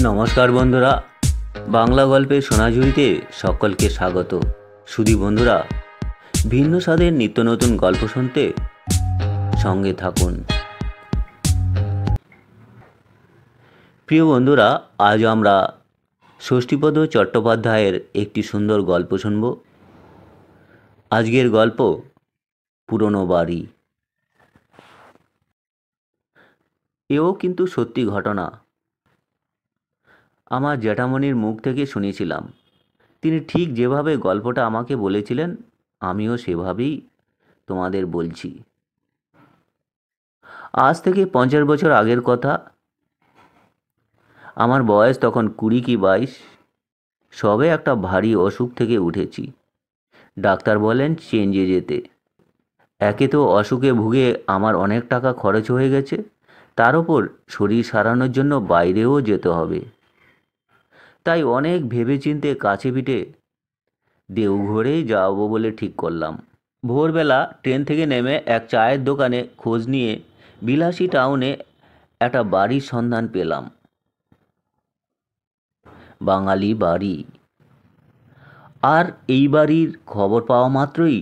নমস্কার বন্ধুরা, বাংলা গল্পের সোনাঝুরিতে সকলকে স্বাগত। সুধী বন্ধুরা, ভিন্ন স্বাদের নিত্য নতুন গল্প শুনতে সঙ্গে থাকুন। প্রিয় বন্ধুরা, আজ আমরা ষষ্ঠীপদ চট্টোপাধ্যায়ের একটি সুন্দর গল্প শুনব। আজকের গল্প পুরনো বাড়ি। এও কিন্তু সত্যি ঘটনা। আমার জ্যাঠামণির মুখ থেকে শুনেছিলাম। তিনি ঠিক যেভাবে গল্পটা আমাকে বলেছিলেন, আমিও সেভাবেই তোমাদের বলছি। আজ থেকে 50 বছর আগের কথা। আমার বয়স তখন 20 কি 22। সবে একটা ভারী অসুখ থেকে উঠেছি। ডাক্তার বলেন চেঞ্জে যেতে। একে তো অসুখে ভুগে আমার অনেক টাকা খরচ হয়ে গেছে, তার ওপর শরীর সারানোর জন্য বাইরেও যেতে হবে। তাই অনেক ভেবেচিন্তে কাছে পিঠে দেওঘরেই যাবো বলে ঠিক করলাম। ভোরবেলা ট্রেন থেকে নেমে এক চায়ের দোকানে খোঁজ নিয়ে বিলাসী টাউনে একটা বাড়ির সন্ধান পেলাম। বাঙালি বাড়ি। আর এই বাড়ির খবর পাওয়া মাত্রই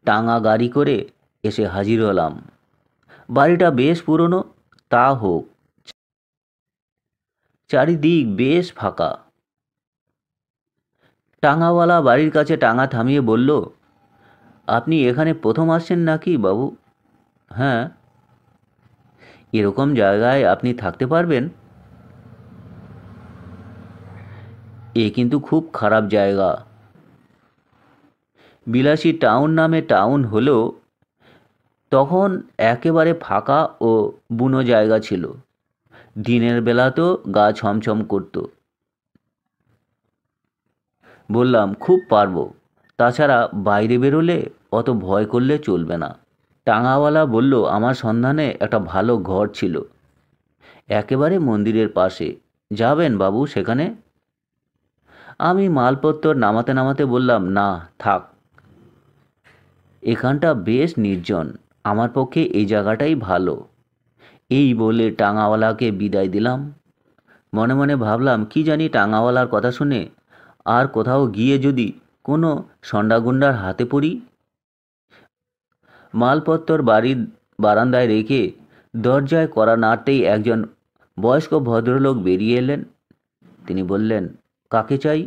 টাঙা গাড়ি করে এসে হাজির হলাম। বাড়িটা বেশ পুরনো, তা হোক, চারিদিক বেশ ফাঁকা। টাঙাওয়ালা বাড়ির কাছে টাঙা থামিয়ে বলল, আপনি এখানে প্রথম আসছেন নাকি বাবু? হ্যাঁ। এরকম জায়গায় আপনি থাকতে পারবেন? এ কিন্তু খুব খারাপ জায়গা। বিলাসী টাউন নামে টাউন হলেও তখন একেবারে ফাঁকা ও বুনো জায়গা ছিল। দিনের বেলাতেও গা ছমছম করত। বললাম, খুব পারবো। তাছাড়া বাইরে বেরোলে অত ভয় করলে চলবে না। টাঙাওয়ালা বলল, আমার সন্ধানে একটা ভালো ঘর ছিল একেবারে মন্দিরের পাশে। যাবেন বাবু সেখানে? আমি মালপত্র নামাতে নামাতে বললাম, না থাক, এখানটা বেশ নির্জন। আমার পক্ষে এই জায়গাটাই ভালো। এই বলে টাঙাওয়ালাকে বিদায় দিলাম। মনে মনে ভাবলাম, কি জানি টাঙাওয়ালার কথা শুনে আর কোথাও গিয়ে যদি কোনো সন্ডাগুন্ডার হাতে পড়ি। মালপত্তর বাড়ির বারান্দায় রেখে দরজায় কড়া নাড়তেই একজন বয়স্ক ভদ্রলোক বেরিয়ে এলেন। তিনি বললেন, কাকে চাই?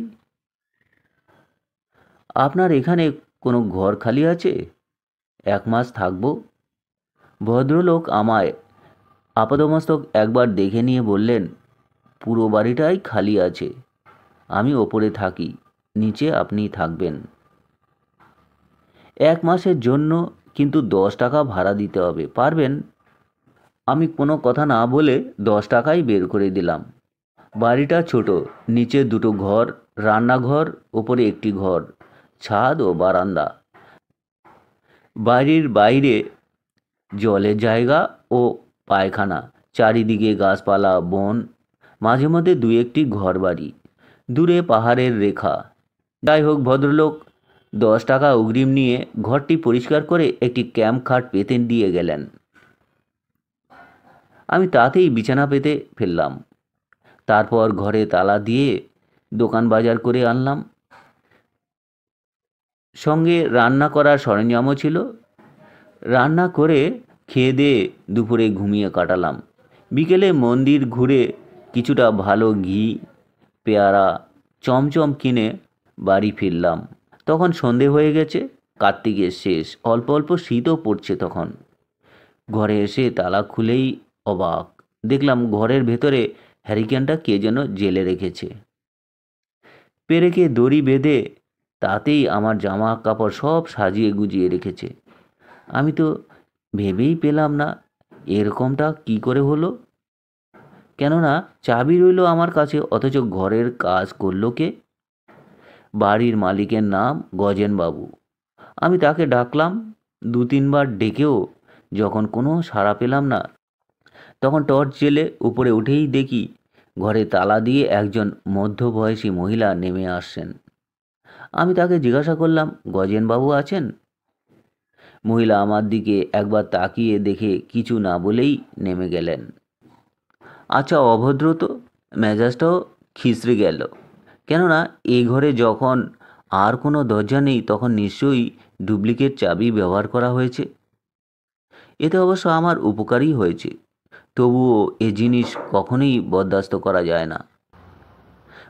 আপনার এখানে কোনো ঘর খালি আছে? 1 মাস থাকবো। ভদ্রলোক আমায় আপাদমস্তক একবার দেখে নিয়ে বললেন, পুরো বাড়িটাই খালি আছে। আমি ওপরে থাকি, নিচে আপনি থাকবেন। 1 মাসের জন্য কিন্তু 10 টাকা ভাড়া দিতে হবে, পারবেন? আমি কোনো কথা না বলে 10 টাকাই বের করে দিলাম। বাড়িটা ছোট, নিচে 2টো ঘর, রান্নাঘর, ওপরে একটি ঘর, ছাদ ও বারান্দা। বাড়ির বাইরে জলের জায়গা ও পায়খানা। চারিদিকে গাছপালা, বন, মাঝে মধ্যে 2-1টি ঘর বাড়ি, দূরে পাহাড়ের রেখা। যাই হোক, ভদ্রলোক 10 টাকা অগ্রিম নিয়ে ঘরটি পরিষ্কার করে একটি ক্যাম্প খাট পেতে দিয়ে গেলেন। আমি তাতেই বিছানা পেতে ফেললাম। তারপর ঘরে তালা দিয়ে দোকান বাজার করে আনলাম। সঙ্গে রান্না করার সরঞ্জামও ছিল। রান্না করে খেয়ে দিয়ে দুপুরে ঘুমিয়ে কাটালাম। বিকেলে মন্দির ঘুরে কিছুটা ভালো ঘি, পেয়ারা, চমচম কিনে বাড়ি ফিরলাম। তখন সন্ধে হয়ে গেছে, কার্তিকের শেষ। অল্প অল্প শীতও পড়ছে তখন। ঘরে এসে তালা খুলেই অবাক, দেখলাম ঘরের ভেতরে হ্যারিকেনটা কে যেন জেলে রেখেছে। পেরেকে দড়ি বেঁধে তাতেই আমার জামা কাপড় সব সাজিয়ে গুজিয়ে রেখেছে। আমি তো ভেবেই পেলাম না এরকমটা কি করে হলো। কেননা চাবি রইল আমার কাছে, অথচ ঘরের কাজ করলো কে? বাড়ির মালিকের নাম গজেনবাবু। আমি তাকে ডাকলাম। 2-3 বার ডেকেও যখন কোনো সাড়া পেলাম না, তখন টর্চ জেলে উপরে উঠেই দেখি ঘরে তালা দিয়ে একজন মধ্যবয়সী মহিলা নেমে আসছেন। আমি তাকে জিজ্ঞাসা করলাম, গজেনবাবু আছেন? মহিলা আমার দিকে একবার তাকিয়ে দেখে কিছু না বলেই নেমে গেলেন। আচ্ছা, অভদ্র তো, মেজাজটাও খিচড়ে গেল। কেননা এ ঘরে যখন আর কোনো দরজা নেই তখন নিশ্চয়ই ডুপ্লিকেট চাবি ব্যবহার করা হয়েছে। এতে অবশ্য আমার উপকারই হয়েছে, তবুও এ জিনিস কখনোই বরদাস্ত করা যায় না।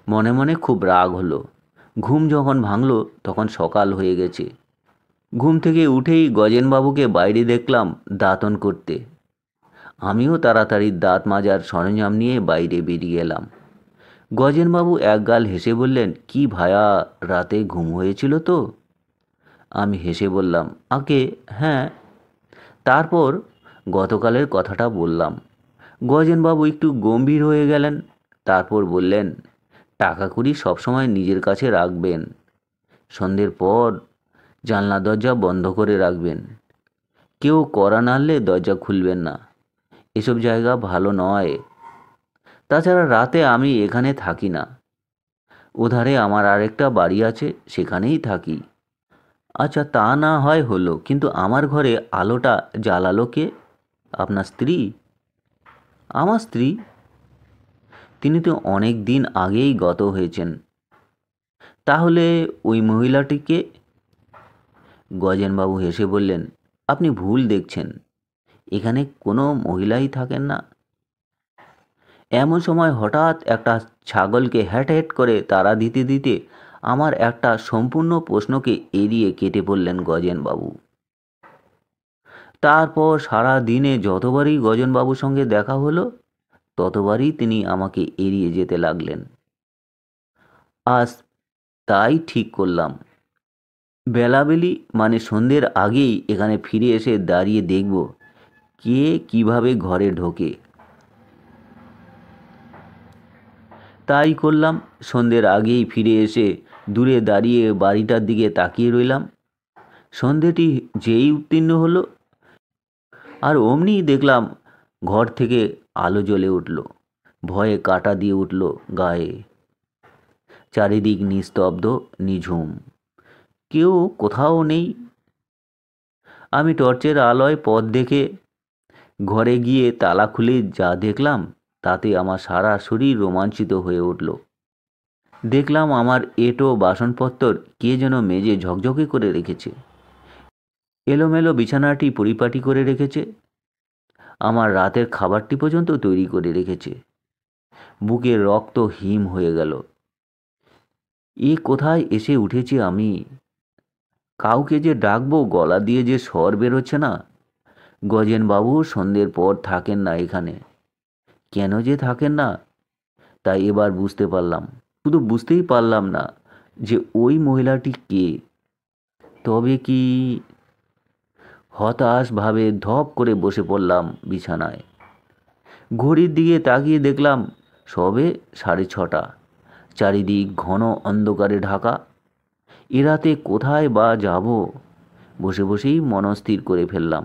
মনে মনে খুব রাগ হলো। ঘুম যখন ভাঙল তখন সকাল হয়ে গেছে। ঘুম থেকে উঠেই গজেনবাবুকে বাইরে দেখলাম দাঁতন করতে। আমিও তাড়াতাড়ি দাঁত মাজার সরঞ্জাম নিয়ে বাইরে বেরিয়ে এলাম। গজেনবাবু একগাল হেসে বললেন, কি ভায়া, রাতে ঘুম হয়েছিল তো? আমি হেসে বললাম, আগে হ্যাঁ। তারপর গতকালের কথাটা বললাম। গজেনবাবু একটু গম্ভীর হয়ে গেলেন। তারপর বললেন, টাকা কড়ি সবসময় নিজের কাছে রাখবেন। সন্ধ্যের পর জানলা দরজা বন্ধ করে রাখবেন। কেউ কড়া নাড়লে দরজা খুলবেন না। এসব জায়গা ভালো নয়। তাছাড়া রাতে আমি এখানে থাকি না। ওধারে আমার আরেকটা বাড়ি আছে, সেখানেই থাকি। আচ্ছা, তা না হয় হলো, কিন্তু আমার ঘরে আলোটা জ্বালালো কে? আপনার স্ত্রী? আমার স্ত্রী? তিনি তো অনেক দিন আগেই গত হয়েছেন। তাহলে ওই মহিলাটিকে? গজেনবাবু হেসে বললেন, আপনি ভুল দেখছেন। এখানে কোনো মহিলাই থাকেন না। এমন সময় হঠাৎ একটা ছাগলকে হ্যাট হ্যাট করে তাড়া দিতে দিতে আমার একটা সম্পূর্ণ প্রশ্নকে এড়িয়ে কেটে পড়লেন গজেনবাবু। তারপর সারা দিনে যতবারই গজেনবাবুর সঙ্গে দেখা হলো ততবারই তিনি আমাকে এড়িয়ে যেতে লাগলেন। আজ তাই ঠিক করলাম, বেলাবেলি মানে সন্ধ্যের আগেই এখানে ফিরে এসে দাঁড়িয়ে দেখব কে কিভাবে ঘরে ঢোকে। তাই করলাম। সন্ধ্যের আগেই ফিরে এসে দূরে দাঁড়িয়ে বাড়িটার দিকে তাকিয়ে রইলাম। সন্ধ্যেটি যেই উত্তীর্ণ হলো আর অমনিই দেখলাম ঘর থেকে আলো জ্বলে উঠল। ভয়ে কাঁটা দিয়ে উঠল গায়ে। চারিদিক নিস্তব্ধ, নিঝুম, কেউ কোথাও নেই। আমি টর্চের আলোয় পথ দেখে ঘরে গিয়ে তালা খুলে যা দেখলাম তাতে আমার সারা শরীর রোমাঞ্চিত হয়ে উঠল। দেখলাম আমার এঁটো বাসনপত্তর কে যেন মেজে ঝকঝকে করে রেখেছে। এলোমেলো বিছানাটি পরিপাটি করে রেখেছে। আমার রাতের খাবারটি পর্যন্ত তৈরি করে রেখেছে। বুকের রক্ত হিম হয়ে গেল। এ কোথায় এসে উঠেছি আমি? কাউকে যে ডাকবো গলা দিয়ে যে স্বর বেরোচ্ছে না। গজেনবাবু সন্ধ্যের পর থাকেন না এখানে। কেন যে থাকেন না তাই এবার বুঝতে পারলাম। শুধু বুঝতেই পারলাম না যে ওই মহিলাটি কে। তবে কি? হতাশভাবে ধপ করে বসে পড়লাম বিছানায়। ঘড়ির দিকে তাকিয়ে দেখলাম সবে 6:30। চারিদিক ঘন অন্ধকারে ঢাকা। এ রাতে কোথায় বা যাব? বসে বসেই মনস্থির করে ফেললাম,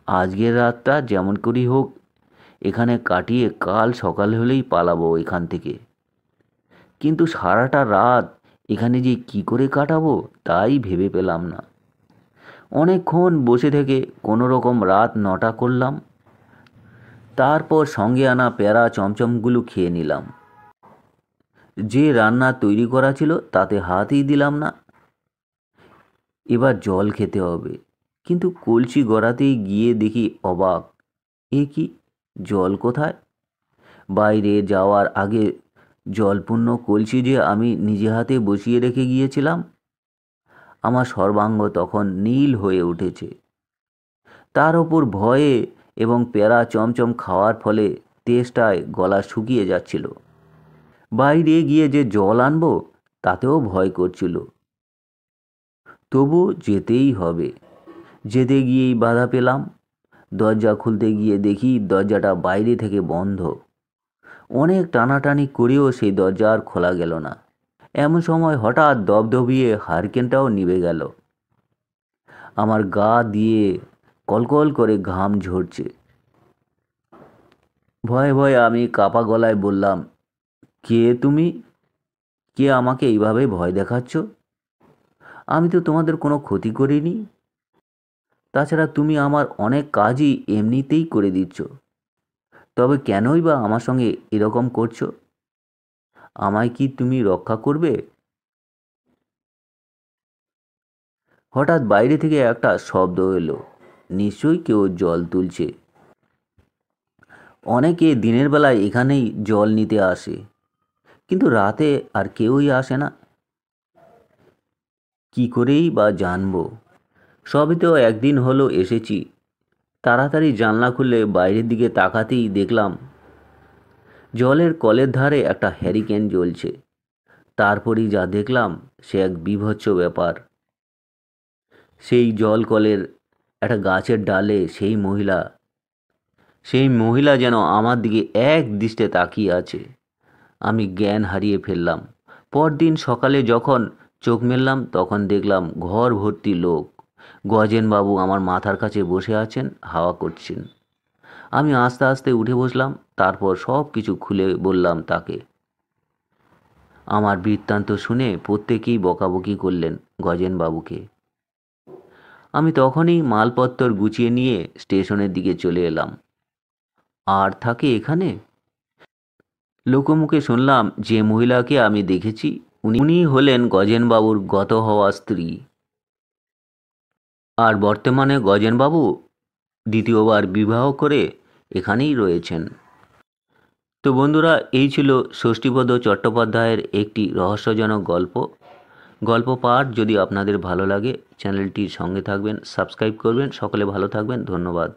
আজকের রাতটা যেমন করেই হোক এখানে কাটিয়ে কাল সকাল হলেই পালাবো এখান থেকে। কিন্তু সারাটা রাত এখানে যে কি করে কাটাবো তাই ভেবে পেলাম না। অনেকক্ষণ বসে থেকে কোনো রকম রাত 9টা করলাম। তারপর সঙ্গে আনা প্যারা চমচমগুলো খেয়ে নিলাম। যে রান্না তৈরি করা ছিল তাতে হাতই দিলাম না। এবার জল খেতে হবে, কিন্তু কলসি গড়াতেই গিয়ে দেখি অবাক। এ কি, জল কোথায়? বাইরে যাওয়ার আগে জলপূর্ণ কলসি যে আমি নিজে হাতে বসিয়ে রেখে গিয়েছিলাম। আমার সর্বাঙ্গ তখন নীল হয়ে উঠেছে। তার ওপর ভয়ে এবং প্যারা চমচম খাওয়ার ফলে তেষ্টায় গলা শুকিয়ে যাচ্ছিল। বাইরে গিয়ে যে জল আনবো তাতেও ভয় করছিল। তবু যেতেই হবে। যেতে গিয়েই বাধা পেলাম। দরজা খুলতে গিয়ে দেখি দরজাটা বাইরে থেকে বন্ধ। অনেক টানাটানি করেও সেই দরজা আর খোলা গেল না। এমন সময় হঠাৎ দপদপিয়ে হারিকেনটাও নিভে গেল। আমার গা দিয়ে কলকল করে ঘাম ঝরছে। ভয়ে ভয়ে আমি কাপা গলায় বললাম, কে তুমি? কে আমাকে এইভাবে ভয় দেখাচ্ছ? আমি তো তোমাদের কোনো ক্ষতি করিনি। তাছাড়া তুমি আমার অনেক কাজই এমনিতেই করে দিচ্ছ। তবে কেনই বা আমার সঙ্গে এরকম করছো? আমায় কি তুমি রক্ষা করবে? হঠাৎ বাইরে থেকে একটা শব্দ এলো, নিশ্চয়ই কেউ জল তুলছে। অনেকে দিনের বেলায় এখানেই জল নিতে আসে, কিন্তু রাতে আর কেউই আসে না। কি করেই বা জানবো? সবই তো একদিন হলো এসেছি। তাড়াতাড়ি জানলা খুলে বাইরের দিকে তাকাতেই দেখলাম জলের কলের ধারে একটা হ্যারিকেন জ্বলছে। তারপরই যা দেখলাম সে এক বীভৎস ব্যাপার। সেই জল কলের একটা গাছের ডালে সেই মহিলা যেন আমার দিকে এক দৃষ্টে তাকিয়ে আছে। আমি জ্ঞান হারিয়ে ফেললাম। পরদিন সকালে যখন চোখ মেললাম তখন দেখলাম ঘর ভর্তি লোক। গজেনবাবু আমার মাথার কাছে বসে আছেন, হাওয়া করছেন। আমি আস্তে আস্তে উঠে বসলাম, তারপর সব কিছু খুলে বললাম তাকে। আমার বৃত্তান্ত শুনে প্রত্যেকেই বকাবকি করলেন গজেনবাবুকে। আমি তখনই মালপত্তর গুছিয়ে নিয়ে স্টেশনের দিকে চলে এলাম। আর থাকে এখানে? লোকমুখে শুনলাম যে মহিলাকে আমি দেখেছি উনি হলেন গজেনবাবুর গত হওয়া স্ত্রী। আর বর্তমানে গজেনবাবু দ্বিতীয়বার বিবাহ করে এখানেই রয়েছেন। তো বন্ধুরা, এই ছিল ষষ্ঠীপদ চট্টোপাধ্যায়ের একটি রহস্যজনক গল্প পাঠ। যদি আপনাদের ভালো লাগে চ্যানেলটির সঙ্গে থাকবেন, সাবস্ক্রাইব করবেন। সকলে ভালো থাকবেন, ধন্যবাদ।